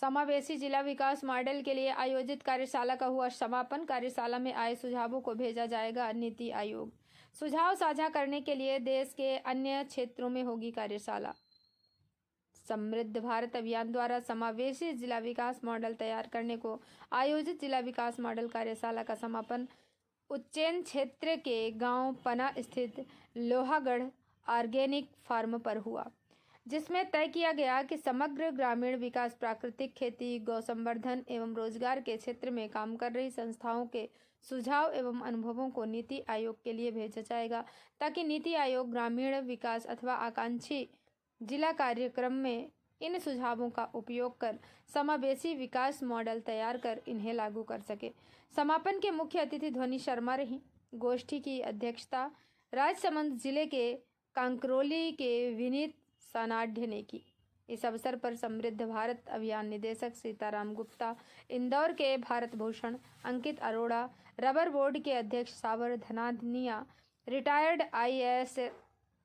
समावेशी जिला विकास मॉडल के लिए आयोजित कार्यशाला का हुआ समापन। कार्यशाला में आए सुझावों को भेजा जाएगा नीति आयोग। सुझाव साझा करने के लिए देश के अन्य क्षेत्रों में होगी कार्यशाला। समृद्ध भारत अभियान द्वारा समावेशी जिला विकास मॉडल तैयार करने को आयोजित जिला विकास मॉडल कार्यशाला का समापन उज्जैन क्षेत्र के गांव पना स्थित लोहागढ़ ऑर्गेनिक फार्म पर हुआ, जिसमें तय किया गया कि समग्र ग्रामीण विकास, प्राकृतिक खेती, गौ संवर्धन एवं रोजगार के क्षेत्र में काम कर रही संस्थाओं के सुझाव एवं अनुभवों को नीति आयोग के लिए भेजा जाएगा, ताकि नीति आयोग ग्रामीण विकास अथवा आकांक्षी जिला कार्यक्रम में इन सुझावों का उपयोग कर समावेशी विकास मॉडल तैयार कर इन्हें लागू कर सके। समापन के मुख्य अतिथि ध्वनि शर्मा रही। गोष्ठी की अध्यक्षता राजसमंद जिले के कांकरोली के विनीत सानाढ़ ने की। इस अवसर पर समृद्ध भारत अभियान निदेशक सीताराम गुप्ता, इंदौर के भारत भूषण, अंकित अरोड़ा, रबर बोर्ड के अध्यक्ष Sawar Dhanania, retired IAS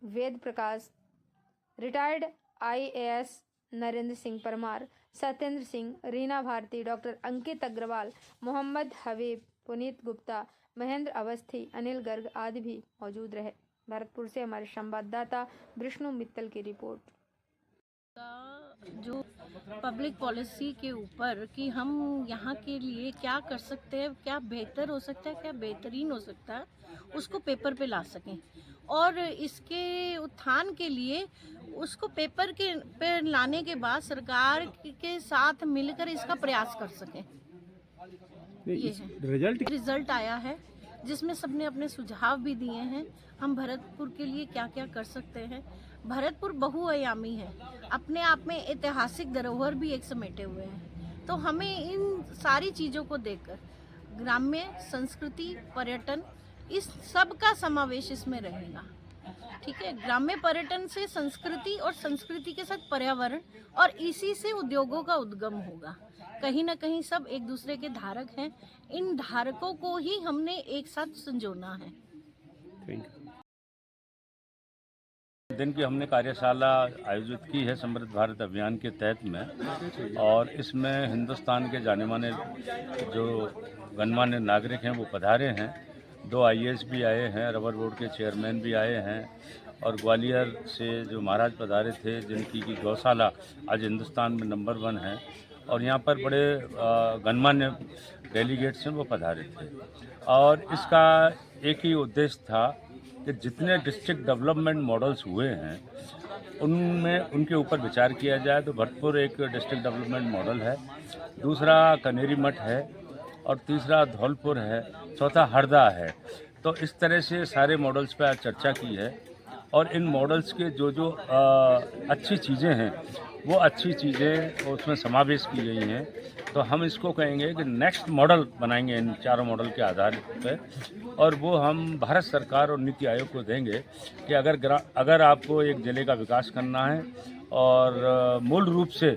Ved Prakash, retired IAS Narendra Singh Parmar, Satyendra Singh, Reena Bharti, doctor Ankit Agrawal, Mohammad Habib, Puneet Gupta, Mahendra Awasthi, Anil Garg आदि भी मौजूद रहे। भरतपुर से हमारे संवाददाता विष्णु मित्तल की रिपोर्ट। जो पब्लिक पॉलिसी के ऊपर कि हम यहाँ के लिए क्या कर सकते हैं, क्या बेहतर हो सकता है, क्या बेहतरीन हो सकता है, उसको पेपर पे ला सकें और इसके उत्थान के लिए उसको पेपर के पे लाने के बाद सरकार के साथ मिलकर इसका प्रयास कर सकें। ये है रिजल्ट आया है, जिसमें सबने अपने सुझाव भी दिए हैं। हम भरतपुर के लिए क्या क्या कर सकते हैं। भरतपुर बहुआयामी है, अपने आप में ऐतिहासिक धरोहर भी एक समेटे हुए हैं, तो हमें इन सारी चीज़ों को देखकर ग्राम्य संस्कृति, पर्यटन, इस सब का समावेश इसमें रहेगा। ठीक है, ग्राम्य पर्यटन से संस्कृति और संस्कृति के साथ पर्यावरण और इसी से उद्योगों का उद्गम होगा। कहीं ना कहीं सब एक दूसरे के धारक हैं, इन धारकों को ही हमने एक साथ संजोना है। दिन की हमने कार्यशाला आयोजित की है समृद्ध भारत अभियान के तहत में, और इसमें हिंदुस्तान के जाने माने जो गणमान्य नागरिक हैं वो पधारे हैं। 2 IAS भी आए हैं, रबर बोर्ड के चेयरमैन भी आए हैं, और ग्वालियर से जो महाराज पधारे थे जिनकी की गौशाला आज हिंदुस्तान में नंबर 1 है, और यहाँ पर बड़े गणमान्य डेलीगेट्स हैं वो पधारे थे। और इसका एक ही उद्देश्य था कि जितने डिस्ट्रिक्ट डेवलपमेंट मॉडल्स हुए हैं उनमें उनके ऊपर विचार किया जाए। तो भरतपुर एक डिस्ट्रिक्ट डेवलपमेंट मॉडल है, दूसरा कनेरी मठ है, और तीसरा धौलपुर है, चौथा हरदा है। तो इस तरह से सारे मॉडल्स पर आज चर्चा की है, और इन मॉडल्स के जो अच्छी चीज़ें हैं वो अच्छी चीज़ें उसमें समावेश की गई हैं। तो हम इसको कहेंगे कि नेक्स्ट मॉडल बनाएंगे इन चारों मॉडल के आधार पर, और वो हम भारत सरकार और नीति आयोग को देंगे कि अगर आपको एक जिले का विकास करना है और मूल रूप से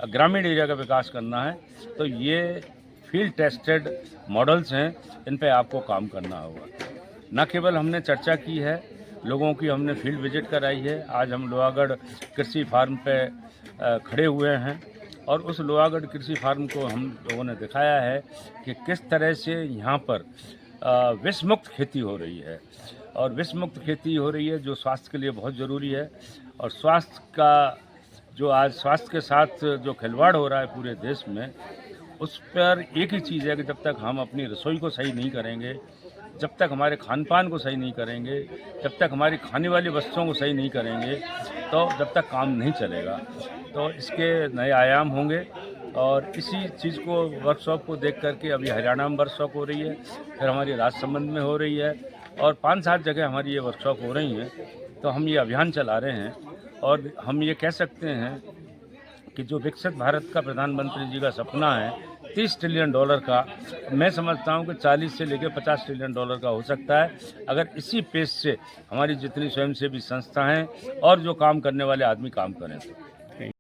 ग्रामीण एरिया का विकास करना है, तो ये फील्ड टेस्टेड मॉडल्स हैं, इन पे आपको काम करना होगा। न केवल हमने चर्चा की है, लोगों की हमने फील्ड विजिट कराई है। आज हम लोहागढ़ कृषि फार्म पे खड़े हुए हैं, और उस लोहागढ़ कृषि फार्म को हम लोगों ने दिखाया है कि किस तरह से यहाँ पर विष मुक्त खेती हो रही है, और विष मुक्त खेती हो रही है जो स्वास्थ्य के लिए बहुत ज़रूरी है। और स्वास्थ्य का जो आज स्वास्थ्य के साथ जो खिलवाड़ हो रहा है पूरे देश में, उस पर एक ही चीज़ है कि जब तक हम अपनी रसोई को सही नहीं करेंगे, जब तक हमारे खान पान को सही नहीं करेंगे, जब तक हमारी खाने वाली वस्तुओं को सही नहीं करेंगे, तो जब तक काम नहीं चलेगा। तो इसके नए आयाम होंगे, और इसी चीज़ को वर्कशॉप को देख करके अभी हरियाणा में वर्कशॉप हो रही है, फिर हमारी राजसमंद में हो रही है, और 5-7 जगह हमारी ये वर्कशॉप हो रही हैं। तो हम ये अभियान चला रहे हैं, और हम ये कह सकते हैं कि जो विकसित भारत का प्रधानमंत्री जी का सपना है $30 ट्रिलियन का, मैं समझता हूं कि 40 से लेकर $50 ट्रिलियन का हो सकता है, अगर इसी पेस से हमारी जितनी स्वयंसेवी संस्था हैं और जो काम करने वाले आदमी काम करें तो।